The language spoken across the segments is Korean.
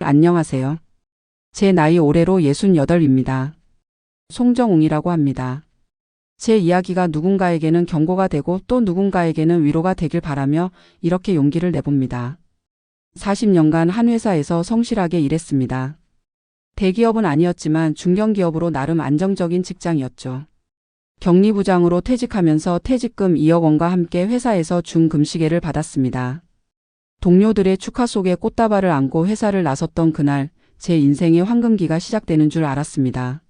안녕하세요. 제 나이 올해로 68입니다. 송정웅이라고 합니다. 제 이야기가 누군가에게는 경고가 되고 또 누군가에게는 위로가 되길 바라며 이렇게 용기를 내봅니다. 40년간 한 회사에서 성실하게 일했습니다. 대기업은 아니었지만 중견기업으로 나름 안정적인 직장이었죠. 격리부장으로 퇴직하면서 퇴직금 2억 원과 함께 회사에서 준금시계를 받았습니다. 동료들의 축하 속에 꽃다발을 안고 회사를 나섰던 그날 제 인생의 황금기가 시작되는 줄 알았습니다.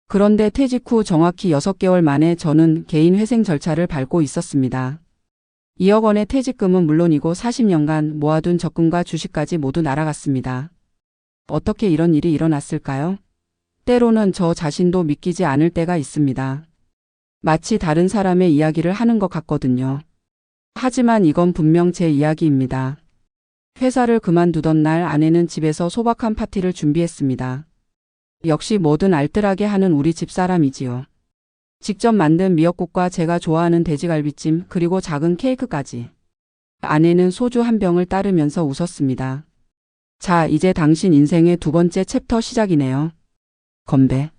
그런데 퇴직 후 정확히 6개월 만에 저는 개인 회생 절차를 밟고 있었습니다. 2억 원의 퇴직금은 물론이고 40년간 모아둔 적금과 주식까지 모두 날아갔습니다. 어떻게 이런 일이 일어났을까요? 때로는 저 자신도 믿기지 않을 때가 있습니다. 마치 다른 사람의 이야기를 하는 것 같거든요. 하지만 이건 분명 제 이야기입니다. 회사를 그만두던 날 아내는 집에서 소박한 파티를 준비했습니다. 역시 뭐든 알뜰하게 하는 우리 집 사람이지요. 직접 만든 미역국과 제가 좋아하는 돼지갈비찜 그리고 작은 케이크까지. 아내는 소주 한 병을 따르면서 웃었습니다. 자, 이제 당신 인생의 두 번째 챕터 시작이네요. 건배.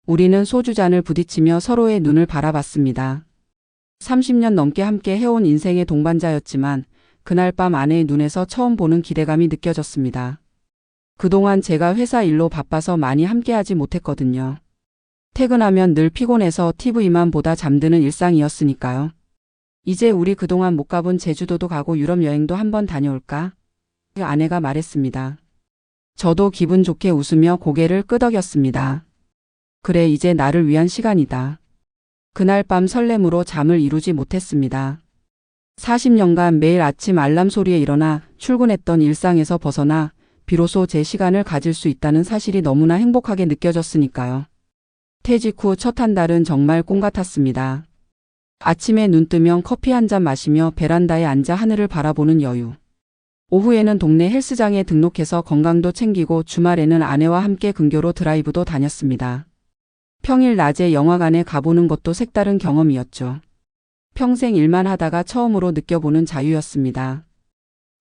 우리는 소주잔을 부딪히며 서로의 눈을 바라봤습니다. 30년 넘게 함께 해온 인생의 동반자였지만 그날 밤 아내의 눈에서 처음 보는 기대감이 느껴졌습니다. 그동안 제가 회사 일로 바빠서 많이 함께하지 못했거든요. 퇴근하면 늘 피곤해서 TV만 보다 잠드는 일상이었으니까요. 이제 우리 그동안 못 가본 제주도도 가고 유럽 여행도 한번 다녀올까? 아내가 말했습니다. 저도 기분 좋게 웃으며 고개를 끄덕였습니다. 그래, 이제 나를 위한 시간이다. 그날 밤 설렘으로 잠을 이루지 못했습니다. 40년간 매일 아침 알람 소리에 일어나 출근했던 일상에서 벗어나 비로소 제 시간을 가질 수 있다는 사실이 너무나 행복하게 느껴졌으니까요. 퇴직 후 첫 한 달은 정말 꿈 같았습니다. 아침에 눈 뜨면 커피 한 잔 마시며 베란다에 앉아 하늘을 바라보는 여유. 오후에는 동네 헬스장에 등록해서 건강도 챙기고 주말에는 아내와 함께 근교로 드라이브도 다녔습니다. 평일 낮에 영화관에 가보는 것도 색다른 경험이었죠. 평생 일만 하다가 처음으로 느껴보는 자유였습니다.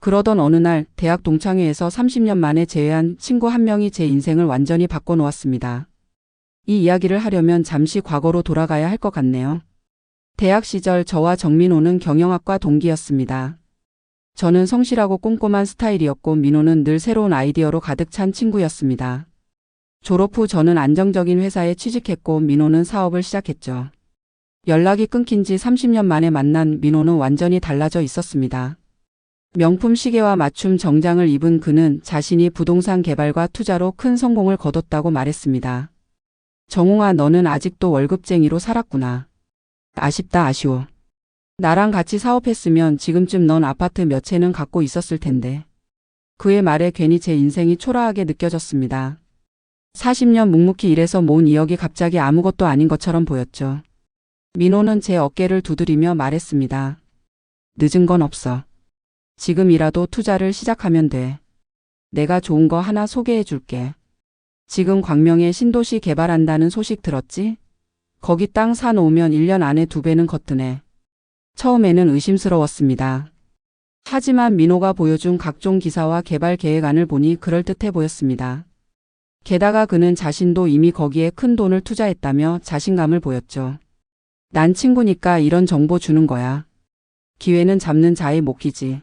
그러던 어느 날 대학 동창회에서 30년 만에 재회한 친구 한 명이 제 인생을 완전히 바꿔놓았습니다. 이 이야기를 하려면 잠시 과거로 돌아가야 할 것 같네요. 대학 시절 저와 정민호는 경영학과 동기였습니다. 저는 성실하고 꼼꼼한 스타일이었고 민호는 늘 새로운 아이디어로 가득 찬 친구였습니다. 졸업 후 저는 안정적인 회사에 취직했고 민호는 사업을 시작했죠. 연락이 끊긴 지 30년 만에 만난 민호는 완전히 달라져 있었습니다. 명품 시계와 맞춤 정장을 입은 그는 자신이 부동산 개발과 투자로 큰 성공을 거뒀다고 말했습니다. 정웅아, 너는 아직도 월급쟁이로 살았구나. 아쉽다, 아쉬워. 나랑 같이 사업했으면 지금쯤 넌 아파트 몇 채는 갖고 있었을 텐데. 그의 말에 괜히 제 인생이 초라하게 느껴졌습니다. 40년 묵묵히 일해서 모은 2억이 갑자기 아무것도 아닌 것처럼 보였죠. 민호는 제 어깨를 두드리며 말했습니다. 늦은 건 없어. 지금이라도 투자를 시작하면 돼. 내가 좋은 거 하나 소개해 줄게. 지금 광명에 신도시 개발한다는 소식 들었지? 거기 땅 사놓으면 1년 안에 2배는 거뜬해. 처음에는 의심스러웠습니다. 하지만 민호가 보여준 각종 기사와 개발 계획안을 보니 그럴듯해 보였습니다. 게다가 그는 자신도 이미 거기에 큰 돈을 투자했다며 자신감을 보였죠. 난 친구니까 이런 정보 주는 거야. 기회는 잡는 자의 몫이지.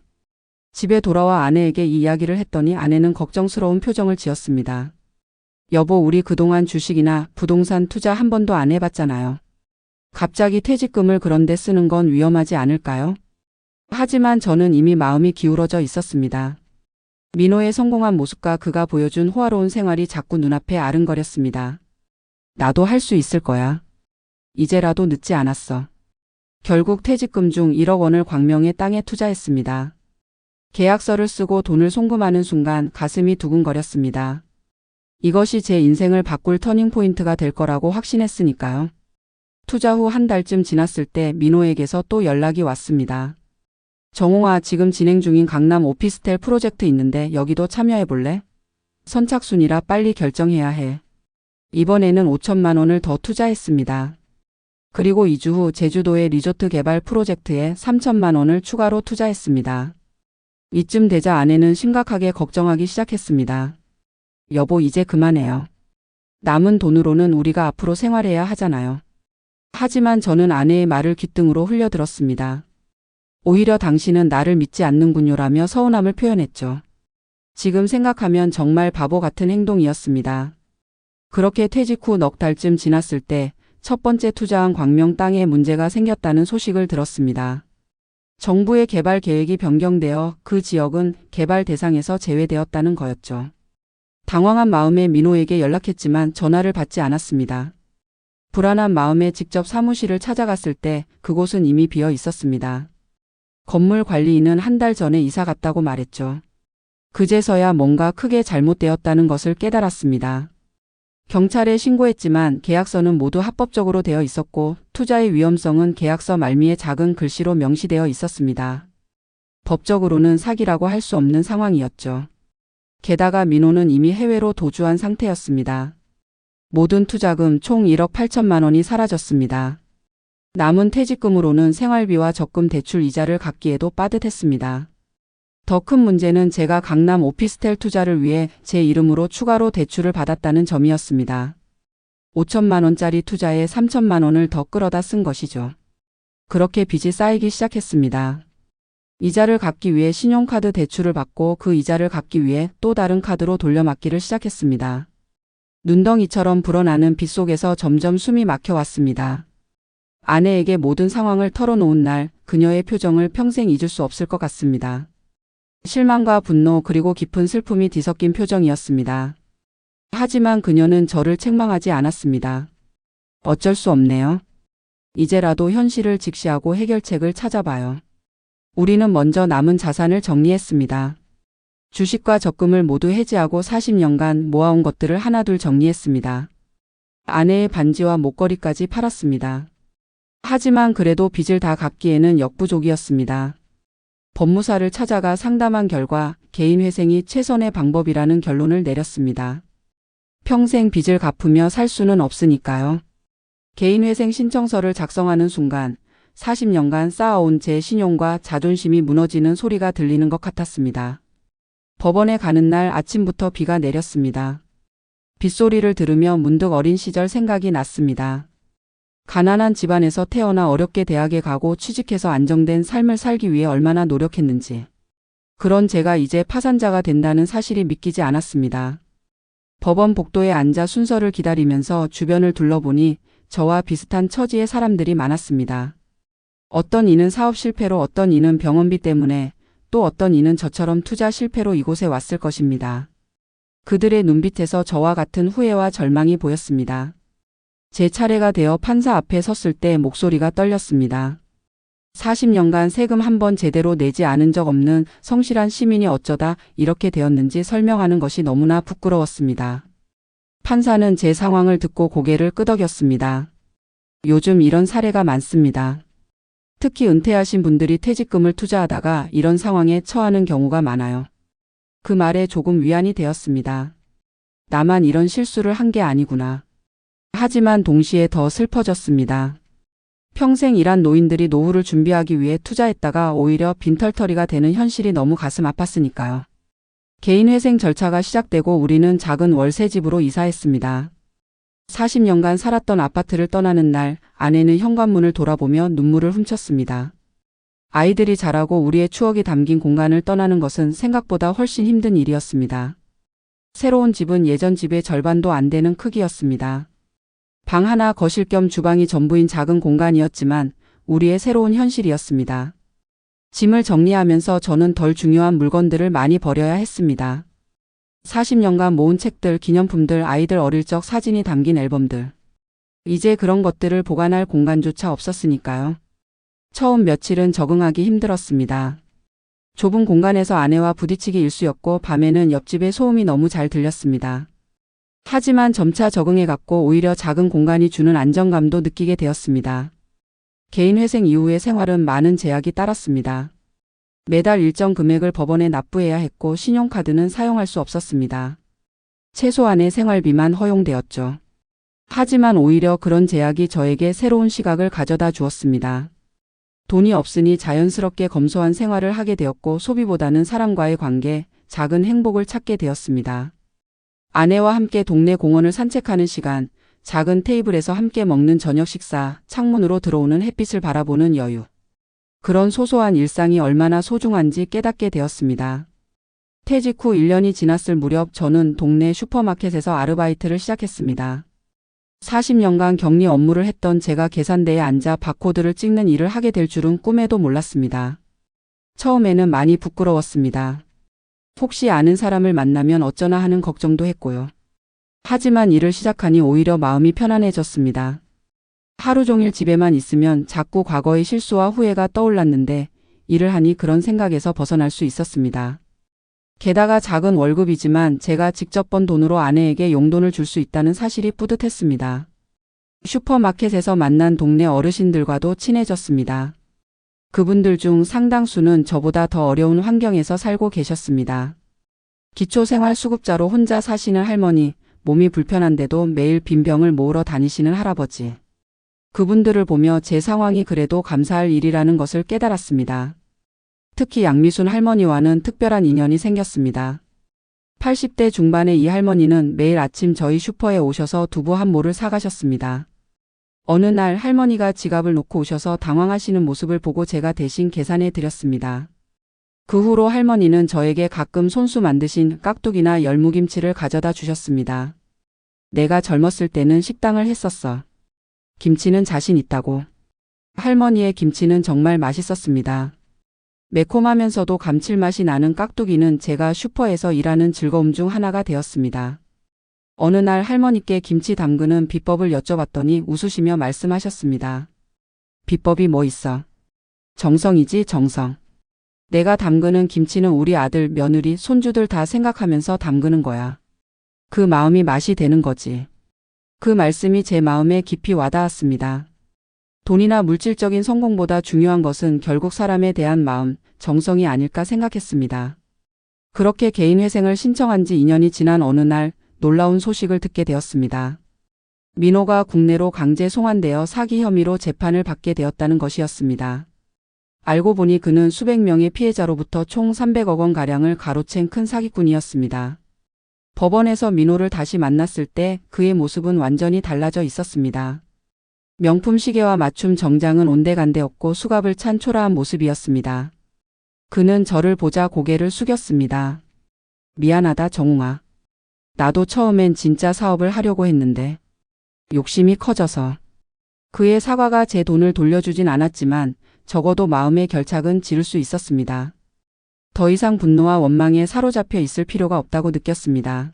집에 돌아와 아내에게 이 이야기를 했더니 아내는 걱정스러운 표정을 지었습니다. 여보, 우리 그동안 주식이나 부동산 투자 한 번도 안 해봤잖아요. 갑자기 퇴직금을 그런 데 쓰는 건 위험하지 않을까요? 하지만 저는 이미 마음이 기울어져 있었습니다. 민호의 성공한 모습과 그가 보여준 호화로운 생활이 자꾸 눈앞에 아른거렸습니다. 나도 할 수 있을 거야. 이제라도 늦지 않았어. 결국 퇴직금 중 1억 원을 광명의 땅에 투자했습니다. 계약서를 쓰고 돈을 송금하는 순간 가슴이 두근거렸습니다. 이것이 제 인생을 바꿀 터닝포인트가 될 거라고 확신했으니까요. 투자 후 한 달쯤 지났을 때 민호에게서 또 연락이 왔습니다. 정홍아, 지금 진행 중인 강남 오피스텔 프로젝트 있는데 여기도 참여해볼래? 선착순이라 빨리 결정해야 해. 이번에는 5천만 원을 더 투자했습니다. 그리고 2주 후 제주도의 리조트 개발 프로젝트에 3천만 원을 추가로 투자했습니다. 이쯤 되자 아내는 심각하게 걱정하기 시작했습니다. 여보, 이제 그만해요. 남은 돈으로는 우리가 앞으로 생활해야 하잖아요. 하지만 저는 아내의 말을 귓등으로 흘려들었습니다. 오히려 당신은 나를 믿지 않는군요라며 서운함을 표현했죠. 지금 생각하면 정말 바보 같은 행동이었습니다. 그렇게 퇴직 후 넉 달쯤 지났을 때 첫 번째 투자한 광명 땅에 문제가 생겼다는 소식을 들었습니다. 정부의 개발 계획이 변경되어 그 지역은 개발 대상에서 제외되었다는 거였죠. 당황한 마음에 민호에게 연락했지만 전화를 받지 않았습니다. 불안한 마음에 직접 사무실을 찾아갔을 때 그곳은 이미 비어 있었습니다. 건물 관리인은 한 달 전에 이사 갔다고 말했죠. 그제서야 뭔가 크게 잘못되었다는 것을 깨달았습니다. 경찰에 신고했지만 계약서는 모두 합법적으로 되어 있었고 투자의 위험성은 계약서 말미에 작은 글씨로 명시되어 있었습니다. 법적으로는 사기라고 할 수 없는 상황이었죠. 게다가 민호는 이미 해외로 도주한 상태였습니다. 모든 투자금 총 1억 8천만 원이 사라졌습니다. 남은 퇴직금으로는 생활비와 적금 대출 이자를 갚기에도 빠듯했습니다. 더 큰 문제는 제가 강남 오피스텔 투자를 위해 제 이름으로 추가로 대출을 받았다는 점이었습니다. 5천만 원짜리 투자에 3천만 원을 더 끌어다 쓴 것이죠. 그렇게 빚이 쌓이기 시작했습니다. 이자를 갚기 위해 신용카드 대출을 받고 그 이자를 갚기 위해 또 다른 카드로 돌려막기를 시작했습니다. 눈덩이처럼 불어나는 빚 속에서 점점 숨이 막혀왔습니다. 아내에게 모든 상황을 털어놓은 날 그녀의 표정을 평생 잊을 수 없을 것 같습니다. 실망과 분노 그리고 깊은 슬픔이 뒤섞인 표정이었습니다. 하지만 그녀는 저를 책망하지 않았습니다. 어쩔 수 없네요. 이제라도 현실을 직시하고 해결책을 찾아봐요. 우리는 먼저 남은 자산을 정리했습니다. 주식과 적금을 모두 해지하고 40년간 모아온 것들을 하나둘 정리했습니다. 아내의 반지와 목걸이까지 팔았습니다. 하지만 그래도 빚을 다 갚기에는 역부족이었습니다. 법무사를 찾아가 상담한 결과 개인회생이 최선의 방법이라는 결론을 내렸습니다. 평생 빚을 갚으며 살 수는 없으니까요. 개인회생 신청서를 작성하는 순간 40년간 쌓아온 제 신용과 자존심이 무너지는 소리가 들리는 것 같았습니다. 법원에 가는 날 아침부터 비가 내렸습니다. 빗소리를 들으며 문득 어린 시절 생각이 났습니다. 가난한 집안에서 태어나 어렵게 대학에 가고 취직해서 안정된 삶을 살기 위해 얼마나 노력했는지. 그런 제가 이제 파산자가 된다는 사실이 믿기지 않았습니다. 법원 복도에 앉아 순서를 기다리면서 주변을 둘러보니 저와 비슷한 처지의 사람들이 많았습니다. 어떤 이는 사업 실패로, 어떤 이는 병원비 때문에, 또 어떤 이는 저처럼 투자 실패로 이곳에 왔을 것입니다. 그들의 눈빛에서 저와 같은 후회와 절망이 보였습니다. 제 차례가 되어 판사 앞에 섰을 때 목소리가 떨렸습니다. 40년간 세금 한 번 제대로 내지 않은 적 없는 성실한 시민이 어쩌다 이렇게 되었는지 설명하는 것이 너무나 부끄러웠습니다. 판사는 제 상황을 듣고 고개를 끄덕였습니다. 요즘 이런 사례가 많습니다. 특히 은퇴하신 분들이 퇴직금을 투자하다가 이런 상황에 처하는 경우가 많아요. 그 말에 조금 위안이 되었습니다. 나만 이런 실수를 한 게 아니구나. 하지만 동시에 더 슬퍼졌습니다. 평생 일한 노인들이 노후를 준비하기 위해 투자했다가 오히려 빈털터리가 되는 현실이 너무 가슴 아팠으니까요. 개인회생 절차가 시작되고 우리는 작은 월세 집으로 이사했습니다. 40년간 살았던 아파트를 떠나는 날 아내는 현관문을 돌아보며 눈물을 훔쳤습니다. 아이들이 자라고 우리의 추억이 담긴 공간을 떠나는 것은 생각보다 훨씬 힘든 일이었습니다. 새로운 집은 예전 집의 절반도 안 되는 크기였습니다. 방 하나, 거실 겸 주방이 전부인 작은 공간이었지만 우리의 새로운 현실이었습니다. 짐을 정리하면서 저는 덜 중요한 물건들을 많이 버려야 했습니다. 40년간 모은 책들, 기념품들, 아이들 어릴 적 사진이 담긴 앨범들. 이제 그런 것들을 보관할 공간조차 없었으니까요. 처음 며칠은 적응하기 힘들었습니다. 좁은 공간에서 아내와 부딪히기 일쑤였고 밤에는 옆집의 소음이 너무 잘 들렸습니다. 하지만 점차 적응해갔고 오히려 작은 공간이 주는 안정감도 느끼게 되었습니다. 개인회생 이후의 생활은 많은 제약이 따랐습니다. 매달 일정 금액을 법원에 납부해야 했고 신용카드는 사용할 수 없었습니다. 최소한의 생활비만 허용되었죠. 하지만 오히려 그런 제약이 저에게 새로운 시각을 가져다 주었습니다. 돈이 없으니 자연스럽게 검소한 생활을 하게 되었고 소비보다는 사람과의 관계, 작은 행복을 찾게 되었습니다. 아내와 함께 동네 공원을 산책하는 시간, 작은 테이블에서 함께 먹는 저녁 식사, 창문으로 들어오는 햇빛을 바라보는 여유. 그런 소소한 일상이 얼마나 소중한지 깨닫게 되었습니다. 퇴직 후 1년이 지났을 무렵 저는 동네 슈퍼마켓에서 아르바이트를 시작했습니다. 40년간 격리 업무를 했던 제가 계산대에 앉아 바코드를 찍는 일을 하게 될 줄은 꿈에도 몰랐습니다. 처음에는 많이 부끄러웠습니다. 혹시 아는 사람을 만나면 어쩌나 하는 걱정도 했고요. 하지만 일을 시작하니 오히려 마음이 편안해졌습니다. 하루 종일 집에만 있으면 자꾸 과거의 실수와 후회가 떠올랐는데 일을 하니 그런 생각에서 벗어날 수 있었습니다. 게다가 작은 월급이지만 제가 직접 번 돈으로 아내에게 용돈을 줄 수 있다는 사실이 뿌듯했습니다. 슈퍼마켓에서 만난 동네 어르신들과도 친해졌습니다. 그분들 중 상당수는 저보다 더 어려운 환경에서 살고 계셨습니다. 기초생활수급자로 혼자 사시는 할머니, 몸이 불편한데도 매일 빈병을 모으러 다니시는 할아버지. 그분들을 보며 제 상황이 그래도 감사할 일이라는 것을 깨달았습니다. 특히 양미순 할머니와는 특별한 인연이 생겼습니다. 80대 중반의 이 할머니는 매일 아침 저희 슈퍼에 오셔서 두부 한 모를 사가셨습니다. 어느 날 할머니가 지갑을 놓고 오셔서 당황하시는 모습을 보고 제가 대신 계산해 드렸습니다. 그 후로 할머니는 저에게 가끔 손수 만드신 깍두기나 열무김치를 가져다 주셨습니다. 내가 젊었을 때는 식당을 했었어. 김치는 자신 있다고. 할머니의 김치는 정말 맛있었습니다. 매콤하면서도 감칠맛이 나는 깍두기는 제가 슈퍼에서 일하는 즐거움 중 하나가 되었습니다. 어느 날 할머니께 김치 담그는 비법을 여쭤봤더니 웃으시며 말씀하셨습니다. 비법이 뭐 있어? 정성이지, 정성. 내가 담그는 김치는 우리 아들, 며느리, 손주들 다 생각하면서 담그는 거야. 그 마음이 맛이 되는 거지. 그 말씀이 제 마음에 깊이 와닿았습니다. 돈이나 물질적인 성공보다 중요한 것은 결국 사람에 대한 마음, 정성이 아닐까 생각했습니다. 그렇게 개인회생을 신청한 지 2년이 지난 어느 날 놀라운 소식을 듣게 되었습니다. 민호가 국내로 강제 송환되어 사기 혐의로 재판을 받게 되었다는 것이었습니다. 알고 보니 그는 수백 명의 피해자로부터 총 300억 원가량을 가로챈 큰 사기꾼이었습니다. 법원에서 민호를 다시 만났을 때 그의 모습은 완전히 달라져 있었습니다. 명품 시계와 맞춤 정장은 온데간데없고 수갑을 찬 초라한 모습이었습니다. 그는 저를 보자 고개를 숙였습니다. 미안하다, 정웅아. 나도 처음엔 진짜 사업을 하려고 했는데 욕심이 커져서. 그의 사과가 제 돈을 돌려주진 않았지만 적어도 마음의 결착은 지를 수 있었습니다. 더 이상 분노와 원망에 사로잡혀 있을 필요가 없다고 느꼈습니다.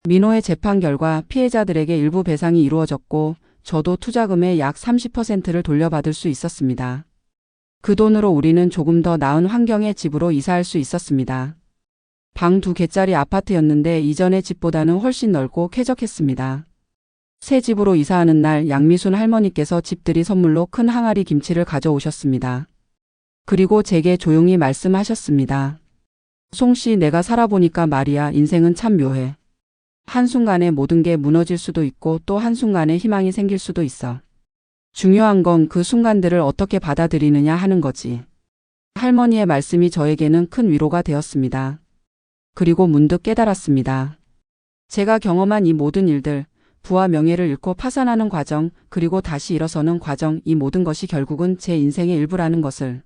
민호의 재판 결과 피해자들에게 일부 배상이 이루어졌고 저도 투자금의 약 30%를 돌려받을 수 있었습니다. 그 돈으로 우리는 조금 더 나은 환경의 집으로 이사할 수 있었습니다. 방 2개짜리 아파트였는데 이전의 집보다는 훨씬 넓고 쾌적했습니다. 새 집으로 이사하는 날 양미순 할머니께서 집들이 선물로 큰 항아리 김치를 가져오셨습니다. 그리고 제게 조용히 말씀하셨습니다. 송씨, 내가 살아보니까 말이야, 인생은 참 묘해. 한순간에 모든 게 무너질 수도 있고 또 한순간에 희망이 생길 수도 있어. 중요한 건 그 순간들을 어떻게 받아들이느냐 하는 거지. 할머니의 말씀이 저에게는 큰 위로가 되었습니다. 그리고 문득 깨달았습니다. 제가 경험한 이 모든 일들, 부와 명예를 잃고 파산하는 과정, 그리고 다시 일어서는 과정, 이 모든 것이 결국은 제 인생의 일부라는 것을.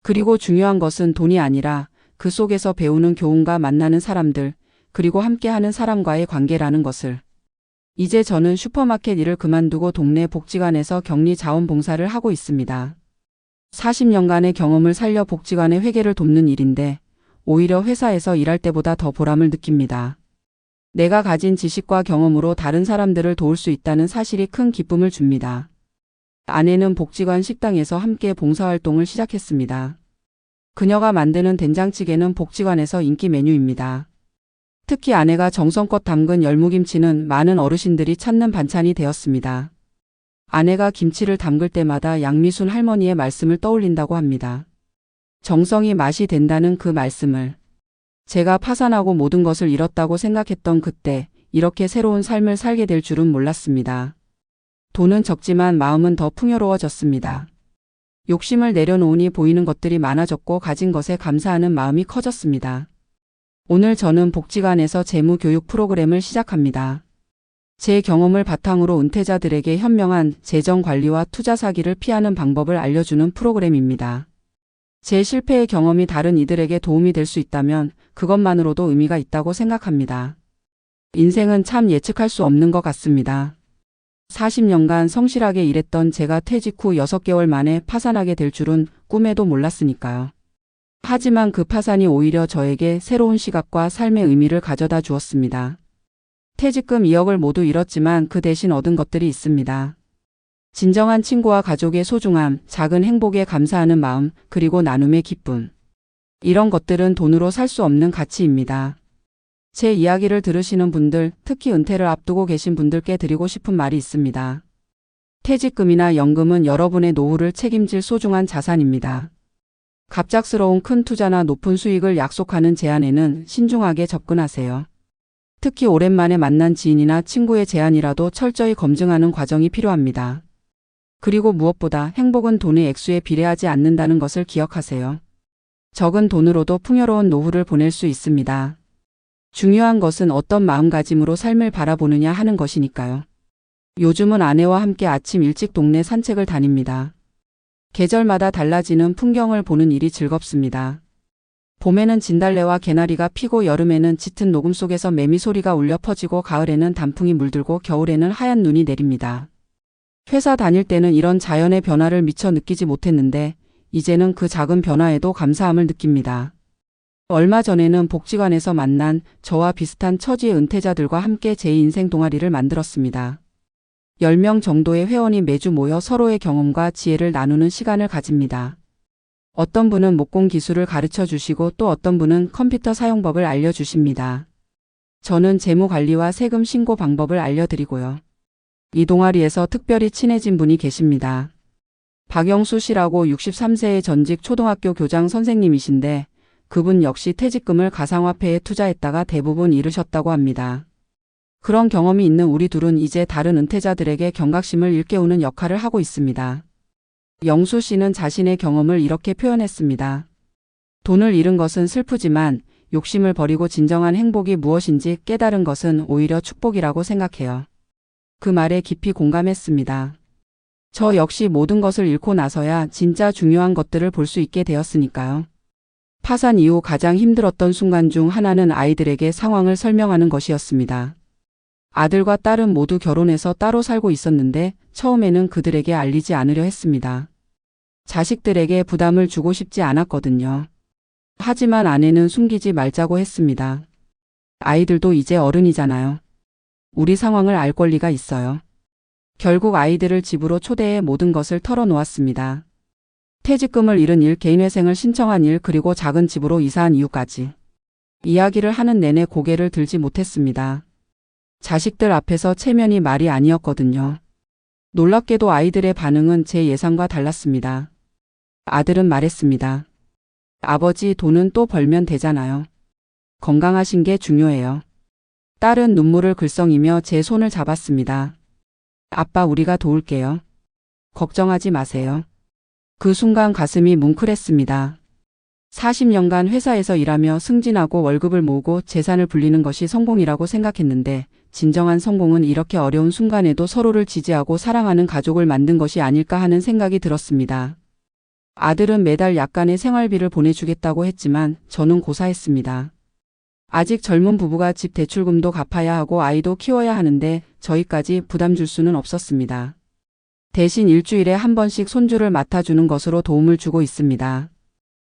그리고 중요한 것은 돈이 아니라 그 속에서 배우는 교훈과 만나는 사람들, 그리고 함께하는 사람과의 관계라는 것을. 이제 저는 슈퍼마켓 일을 그만두고 동네 복지관에서 격리 자원봉사를 하고 있습니다. 40년간의 경험을 살려 복지관의 회계를 돕는 일인데 오히려 회사에서 일할 때보다 더 보람을 느낍니다. 내가 가진 지식과 경험으로 다른 사람들을 도울 수 있다는 사실이 큰 기쁨을 줍니다. 아내는 복지관 식당에서 함께 봉사활동을 시작했습니다. 그녀가 만드는 된장찌개는 복지관에서 인기 메뉴입니다. 특히 아내가 정성껏 담근 열무김치는 많은 어르신들이 찾는 반찬이 되었습니다. 아내가 김치를 담글 때마다 양미순 할머니의 말씀을 떠올린다고 합니다. 정성이 맛이 된다는 그 말씀을. 제가 파산하고 모든 것을 잃었다고 생각했던 그때 이렇게 새로운 삶을 살게 될 줄은 몰랐습니다. 돈은 적지만 마음은 더 풍요로워졌습니다. 욕심을 내려놓으니 보이는 것들이 많아졌고 가진 것에 감사하는 마음이 커졌습니다. 오늘 저는 복지관에서 재무교육 프로그램을 시작합니다. 제 경험을 바탕으로 은퇴자들에게 현명한 재정 관리와 투자 사기를 피하는 방법을 알려주는 프로그램입니다. 제 실패의 경험이 다른 이들에게 도움이 될 수 있다면 그것만으로도 의미가 있다고 생각합니다. 인생은 참 예측할 수 없는 것 같습니다. 40년간 성실하게 일했던 제가 퇴직 후 6개월 만에 파산하게 될 줄은 꿈에도 몰랐으니까요. 하지만 그 파산이 오히려 저에게 새로운 시각과 삶의 의미를 가져다 주었습니다. 퇴직금 2억을 모두 잃었지만 그 대신 얻은 것들이 있습니다. 진정한 친구와 가족의 소중함, 작은 행복에 감사하는 마음, 그리고 나눔의 기쁨. 이런 것들은 돈으로 살 수 없는 가치입니다. 제 이야기를 들으시는 분들, 특히 은퇴를 앞두고 계신 분들께 드리고 싶은 말이 있습니다. 퇴직금이나 연금은 여러분의 노후를 책임질 소중한 자산입니다. 갑작스러운 큰 투자나 높은 수익을 약속하는 제안에는 신중하게 접근하세요. 특히 오랜만에 만난 지인이나 친구의 제안이라도 철저히 검증하는 과정이 필요합니다. 그리고 무엇보다 행복은 돈의 액수에 비례하지 않는다는 것을 기억하세요. 적은 돈으로도 풍요로운 노후를 보낼 수 있습니다. 중요한 것은 어떤 마음가짐으로 삶을 바라보느냐 하는 것이니까요. 요즘은 아내와 함께 아침 일찍 동네 산책을 다닙니다. 계절마다 달라지는 풍경을 보는 일이 즐겁습니다. 봄에는 진달래와 개나리가 피고 여름에는 짙은 녹음 속에서 매미 소리가 울려 퍼지고 가을에는 단풍이 물들고 겨울에는 하얀 눈이 내립니다. 회사 다닐 때는 이런 자연의 변화를 미처 느끼지 못했는데 이제는 그 작은 변화에도 감사함을 느낍니다. 얼마 전에는 복지관에서 만난 저와 비슷한 처지의 은퇴자들과 함께 제2인생 동아리를 만들었습니다. 10명 정도의 회원이 매주 모여 서로의 경험과 지혜를 나누는 시간을 가집니다. 어떤 분은 목공 기술을 가르쳐 주시고 또 어떤 분은 컴퓨터 사용법을 알려주십니다. 저는 재무 관리와 세금 신고 방법을 알려드리고요. 이 동아리에서 특별히 친해진 분이 계십니다. 박영수 씨라고 63세의 전직 초등학교 교장 선생님이신데 그분 역시 퇴직금을 가상화폐에 투자했다가 대부분 잃으셨다고 합니다. 그런 경험이 있는 우리 둘은 이제 다른 은퇴자들에게 경각심을 일깨우는 역할을 하고 있습니다. 영수 씨는 자신의 경험을 이렇게 표현했습니다. 돈을 잃은 것은 슬프지만 욕심을 버리고 진정한 행복이 무엇인지 깨달은 것은 오히려 축복이라고 생각해요. 그 말에 깊이 공감했습니다. 저 역시 모든 것을 잃고 나서야 진짜 중요한 것들을 볼 수 있게 되었으니까요. 파산 이후 가장 힘들었던 순간 중 하나는 아이들에게 상황을 설명하는 것이었습니다. 아들과 딸은 모두 결혼해서 따로 살고 있었는데 처음에는 그들에게 알리지 않으려 했습니다. 자식들에게 부담을 주고 싶지 않았거든요. 하지만 아내는 숨기지 말자고 했습니다. 아이들도 이제 어른이잖아요. 우리 상황을 알 권리가 있어요. 결국 아이들을 집으로 초대해 모든 것을 털어놓았습니다. 퇴직금을 잃은 일, 개인회생을 신청한 일, 그리고 작은 집으로 이사한 이유까지. 이야기를 하는 내내 고개를 들지 못했습니다. 자식들 앞에서 체면이 말이 아니었거든요. 놀랍게도 아이들의 반응은 제 예상과 달랐습니다. 아들은 말했습니다. 아버지, 돈은 또 벌면 되잖아요. 건강하신 게 중요해요. 딸은 눈물을 글썽이며 제 손을 잡았습니다. 아빠, 우리가 도울게요. 걱정하지 마세요. 그 순간 가슴이 뭉클했습니다. 40년간 회사에서 일하며 승진하고 월급을 모으고 재산을 불리는 것이 성공이라고 생각했는데 진정한 성공은 이렇게 어려운 순간에도 서로를 지지하고 사랑하는 가족을 만든 것이 아닐까 하는 생각이 들었습니다. 아들은 매달 약간의 생활비를 보내주겠다고 했지만 저는 고사했습니다. 아직 젊은 부부가 집 대출금도 갚아야 하고 아이도 키워야 하는데 저희까지 부담 줄 수는 없었습니다. 대신 일주일에 한 번씩 손주를 맡아주는 것으로 도움을 주고 있습니다.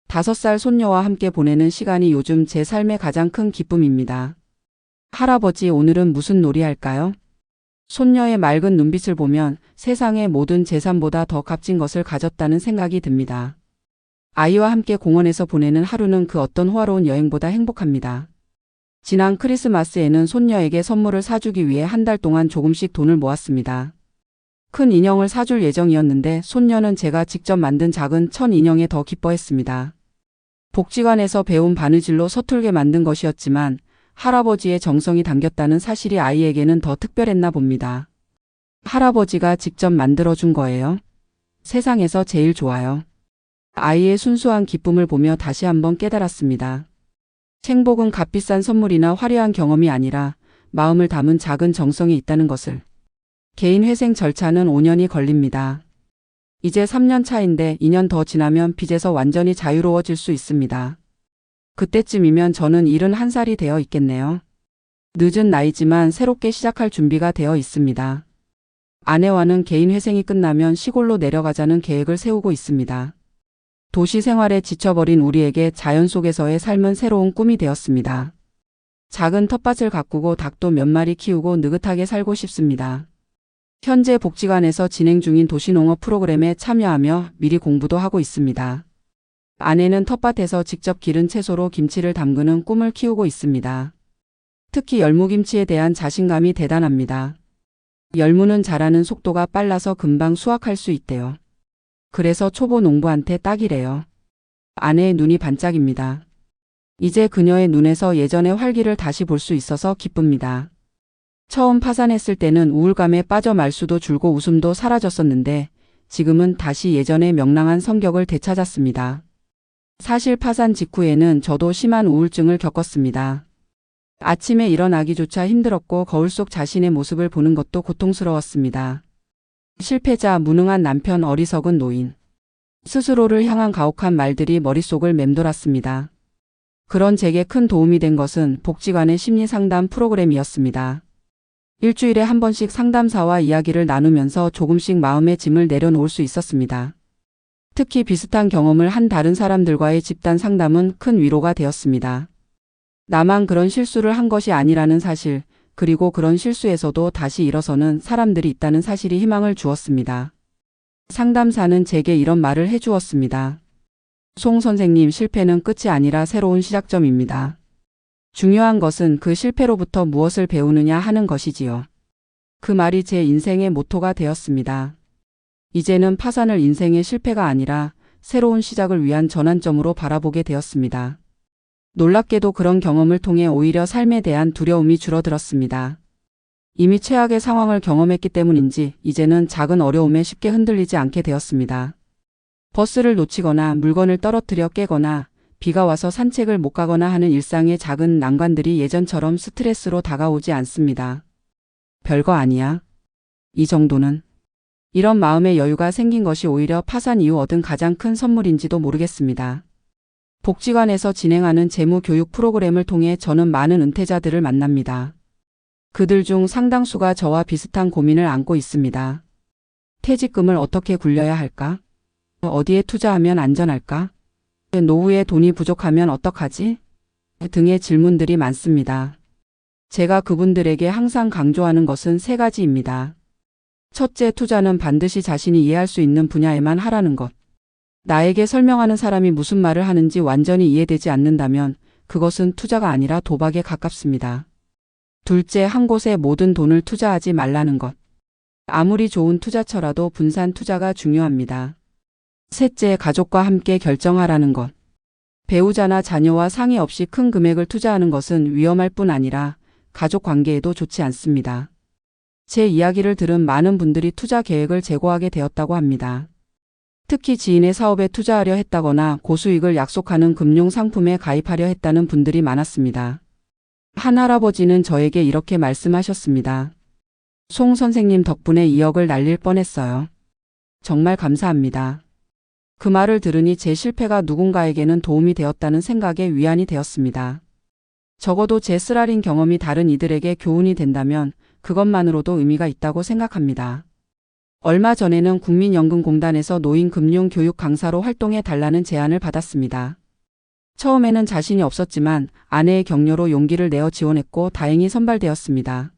5살 손녀와 함께 보내는 시간이 요즘 제 삶의 가장 큰 기쁨입니다. 할아버지, 오늘은 무슨 놀이 할까요? 손녀의 맑은 눈빛을 보면 세상의 모든 재산보다 더 값진 것을 가졌다는 생각이 듭니다. 아이와 함께 공원에서 보내는 하루는 그 어떤 호화로운 여행보다 행복합니다. 지난 크리스마스에는 손녀에게 선물을 사주기 위해 한 달 동안 조금씩 돈을 모았습니다. 큰 인형을 사줄 예정이었는데 손녀는 제가 직접 만든 작은 천 인형에 더 기뻐했습니다. 복지관에서 배운 바느질로 서툴게 만든 것이었지만 할아버지의 정성이 담겼다는 사실이 아이에게는 더 특별했나 봅니다. 할아버지가 직접 만들어준 거예요. 세상에서 제일 좋아요. 아이의 순수한 기쁨을 보며 다시 한번 깨달았습니다. 행복은 값비싼 선물이나 화려한 경험이 아니라 마음을 담은 작은 정성이 있다는 것을. 개인 회생 절차는 5년이 걸립니다. 이제 3년 차인데 2년 더 지나면 빚에서 완전히 자유로워질 수 있습니다. 그때쯤이면 저는 71살이 되어 있겠네요. 늦은 나이지만 새롭게 시작할 준비가 되어 있습니다. 아내와는 개인 회생이 끝나면 시골로 내려가자는 계획을 세우고 있습니다. 도시 생활에 지쳐버린 우리에게 자연 속에서의 삶은 새로운 꿈이 되었습니다. 작은 텃밭을 가꾸고 닭도 몇 마리 키우고 느긋하게 살고 싶습니다. 현재 복지관에서 진행 중인 도시농업 프로그램에 참여하며 미리 공부도 하고 있습니다. 아내는 텃밭에서 직접 기른 채소로 김치를 담그는 꿈을 키우고 있습니다. 특히 열무김치에 대한 자신감이 대단합니다. 열무는 자라는 속도가 빨라서 금방 수확할 수 있대요. 그래서 초보 농부한테 딱이래요. 아내의 눈이 반짝입니다. 이제 그녀의 눈에서 예전의 활기를 다시 볼 수 있어서 기쁩니다. 처음 파산했을 때는 우울감에 빠져 말수도 줄고 웃음도 사라졌었는데 지금은 다시 예전의 명랑한 성격을 되찾았습니다. 사실 파산 직후에는 저도 심한 우울증을 겪었습니다. 아침에 일어나기조차 힘들었고 거울 속 자신의 모습을 보는 것도 고통스러웠습니다. 실패자, 무능한 남편, 어리석은 노인. 스스로를 향한 가혹한 말들이 머릿속을 맴돌았습니다. 그런 제게 큰 도움이 된 것은 복지관의 심리상담 프로그램이었습니다. 일주일에 한 번씩 상담사와 이야기를 나누면서 조금씩 마음의 짐을 내려놓을 수 있었습니다. 특히 비슷한 경험을 한 다른 사람들과의 집단 상담은 큰 위로가 되었습니다. 나만 그런 실수를 한 것이 아니라는 사실, 그리고 그런 실수에서도 다시 일어서는 사람들이 있다는 사실이 희망을 주었습니다. 상담사는 제게 이런 말을 해주었습니다. 송 선생님, 실패는 끝이 아니라 새로운 시작점입니다. 중요한 것은 그 실패로부터 무엇을 배우느냐 하는 것이지요. 그 말이 제 인생의 모토가 되었습니다. 이제는 파산을 인생의 실패가 아니라 새로운 시작을 위한 전환점으로 바라보게 되었습니다. 놀랍게도 그런 경험을 통해 오히려 삶에 대한 두려움이 줄어들었습니다. 이미 최악의 상황을 경험했기 때문인지 이제는 작은 어려움에 쉽게 흔들리지 않게 되었습니다. 버스를 놓치거나 물건을 떨어뜨려 깨거나 비가 와서 산책을 못 가거나 하는 일상의 작은 난관들이 예전처럼 스트레스로 다가오지 않습니다. 별거 아니야. 이 정도는. 이런 마음의 여유가 생긴 것이 오히려 파산 이후 얻은 가장 큰 선물인지도 모르겠습니다. 복지관에서 진행하는 재무교육 프로그램을 통해 저는 많은 은퇴자들을 만납니다. 그들 중 상당수가 저와 비슷한 고민을 안고 있습니다. 퇴직금을 어떻게 굴려야 할까? 어디에 투자하면 안전할까? 노후에 돈이 부족하면 어떡하지? 등의 질문들이 많습니다. 제가 그분들에게 항상 강조하는 것은 세 가지입니다. 첫째, 투자는 반드시 자신이 이해할 수 있는 분야에만 하라는 것. 나에게 설명하는 사람이 무슨 말을 하는지 완전히 이해되지 않는다면 그것은 투자가 아니라 도박에 가깝습니다. 둘째, 한 곳에 모든 돈을 투자하지 말라는 것. 아무리 좋은 투자처라도 분산 투자가 중요합니다. 셋째, 가족과 함께 결정하라는 것. 배우자나 자녀와 상의 없이 큰 금액을 투자하는 것은 위험할 뿐 아니라 가족 관계에도 좋지 않습니다. 제 이야기를 들은 많은 분들이 투자 계획을 재고하게 되었다고 합니다. 특히 지인의 사업에 투자하려 했다거나 고수익을 약속하는 금융 상품에 가입하려 했다는 분들이 많았습니다. 한 할아버지는 저에게 이렇게 말씀하셨습니다. 송 선생님 덕분에 2억을 날릴 뻔했어요. 정말 감사합니다. 그 말을 들으니 제 실패가 누군가에게는 도움이 되었다는 생각에 위안이 되었습니다. 적어도 제 쓰라린 경험이 다른 이들에게 교훈이 된다면 그것만으로도 의미가 있다고 생각합니다. 얼마 전에는 국민연금공단에서 노인 금융 교육 강사로 활동해 달라는 제안을 받았습니다. 처음에는 자신이 없었지만 아내의 격려로 용기를 내어 지원했고 다행히 선발되었습니다.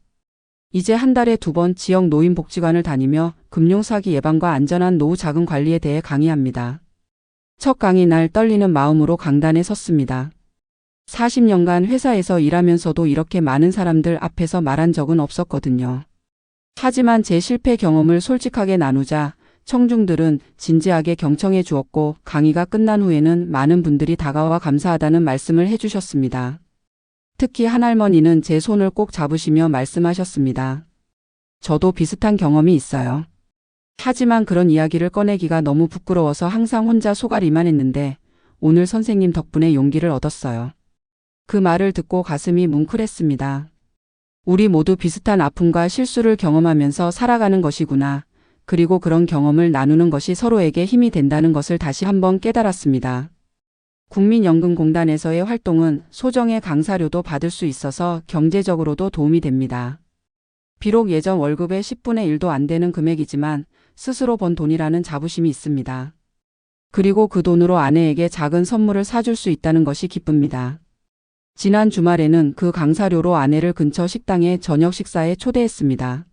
이제 한 달에 2번 지역 노인복지관을 다니며 금융사기 예방과 안전한 노후 자금 관리에 대해 강의합니다. 첫 강의 날 떨리는 마음으로 강단에 섰습니다. 40년간 회사에서 일하면서도 이렇게 많은 사람들 앞에서 말한 적은 없었거든요. 하지만 제 실패 경험을 솔직하게 나누자 청중들은 진지하게 경청해 주었고 강의가 끝난 후에는 많은 분들이 다가와 감사하다는 말씀을 해주셨습니다. 특히 한 할머니는 제 손을 꼭 잡으시며 말씀하셨습니다. 저도 비슷한 경험이 있어요. 하지만 그런 이야기를 꺼내기가 너무 부끄러워서 항상 혼자 속앓이만 했는데 오늘 선생님 덕분에 용기를 얻었어요. 그 말을 듣고 가슴이 뭉클했습니다. 우리 모두 비슷한 아픔과 실수를 경험하면서 살아가는 것이구나. 그리고 그런 경험을 나누는 것이 서로에게 힘이 된다는 것을 다시 한번 깨달았습니다. 국민연금공단에서의 활동은 소정의 강사료도 받을 수 있어서 경제적으로도 도움이 됩니다. 비록 예전 월급의 10분의 1도 안 되는 금액이지만 스스로 번 돈이라는 자부심이 있습니다. 그리고 그 돈으로 아내에게 작은 선물을 사줄 수 있다는 것이 기쁩니다. 지난 주말에는 그 강사료로 아내를 근처 식당에 저녁 식사에 초대했습니다.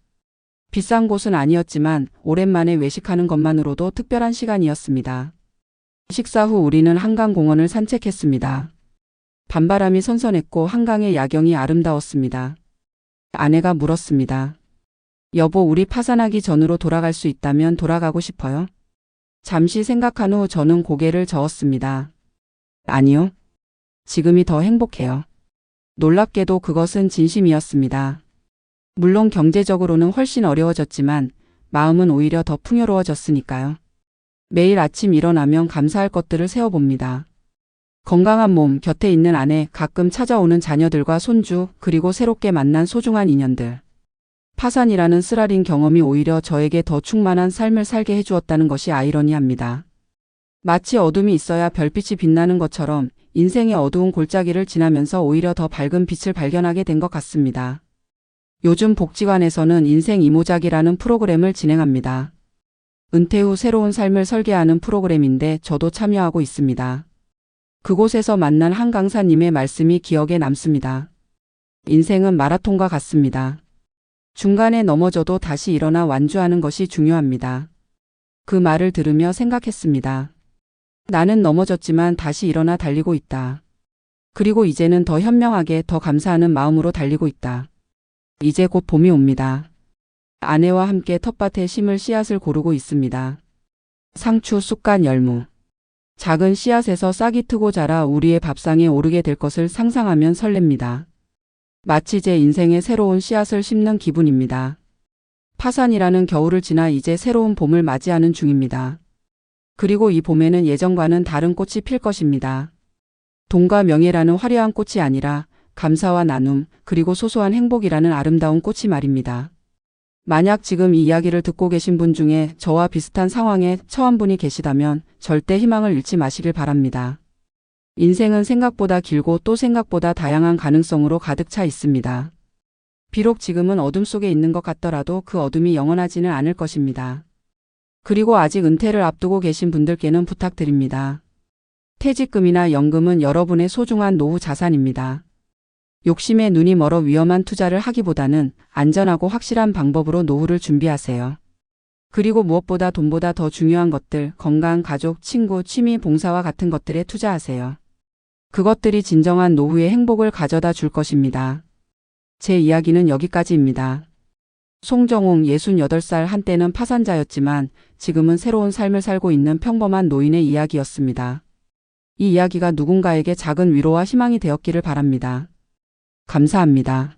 비싼 곳은 아니었지만 오랜만에 외식하는 것만으로도 특별한 시간이었습니다. 식사 후 우리는 한강공원을 산책했습니다. 밤바람이 선선했고 한강의 야경이 아름다웠습니다. 아내가 물었습니다. 여보, 우리 파산하기 전으로 돌아갈 수 있다면 돌아가고 싶어요? 잠시 생각한 후 저는 고개를 저었습니다. 아니요. 지금이 더 행복해요. 놀랍게도 그것은 진심이었습니다. 물론 경제적으로는 훨씬 어려워졌지만 마음은 오히려 더 풍요로워졌으니까요. 매일 아침 일어나면 감사할 것들을 세어봅니다. 건강한 몸, 곁에 있는 아내, 가끔 찾아오는 자녀들과 손주, 그리고 새롭게 만난 소중한 인연들. 파산이라는 쓰라린 경험이 오히려 저에게 더 충만한 삶을 살게 해주었다는 것이 아이러니합니다. 마치 어둠이 있어야 별빛이 빛나는 것처럼 인생의 어두운 골짜기를 지나면서 오히려 더 밝은 빛을 발견하게 된 것 같습니다. 요즘 복지관에서는 인생 이모작이라는 프로그램을 진행합니다. 은퇴 후 새로운 삶을 설계하는 프로그램인데 저도 참여하고 있습니다. 그곳에서 만난 한 강사님의 말씀이 기억에 남습니다. 인생은 마라톤과 같습니다. 중간에 넘어져도 다시 일어나 완주하는 것이 중요합니다. 그 말을 들으며 생각했습니다. 나는 넘어졌지만 다시 일어나 달리고 있다. 그리고 이제는 더 현명하게 더 감사하는 마음으로 달리고 있다. 이제 곧 봄이 옵니다. 아내와 함께 텃밭에 심을 씨앗을 고르고 있습니다. 상추, 쑥갓, 열무. 작은 씨앗에서 싹이 트고 자라 우리의 밥상에 오르게 될 것을 상상하면 설렙니다. 마치 제 인생의 새로운 씨앗을 심는 기분입니다. 파산이라는 겨울을 지나 이제 새로운 봄을 맞이하는 중입니다. 그리고 이 봄에는 예전과는 다른 꽃이 필 것입니다. 돈과 명예라는 화려한 꽃이 아니라 감사와 나눔, 그리고 소소한 행복이라는 아름다운 꽃이 말입니다. 만약 지금 이 이야기를 듣고 계신 분 중에 저와 비슷한 상황에 처한 분이 계시다면 절대 희망을 잃지 마시길 바랍니다. 인생은 생각보다 길고 또 생각보다 다양한 가능성으로 가득 차 있습니다. 비록 지금은 어둠 속에 있는 것 같더라도 그 어둠이 영원하지는 않을 것입니다. 그리고 아직 은퇴를 앞두고 계신 분들께는 부탁드립니다. 퇴직금이나 연금은 여러분의 소중한 노후 자산입니다. 욕심에 눈이 멀어 위험한 투자를 하기보다는 안전하고 확실한 방법으로 노후를 준비하세요. 그리고 무엇보다 돈보다 더 중요한 것들, 건강, 가족, 친구, 취미, 봉사와 같은 것들에 투자하세요. 그것들이 진정한 노후의 행복을 가져다 줄 것입니다. 제 이야기는 여기까지입니다. 송정웅 68살 한때는 파산자였지만 지금은 새로운 삶을 살고 있는 평범한 노인의 이야기였습니다. 이 이야기가 누군가에게 작은 위로와 희망이 되었기를 바랍니다. 감사합니다.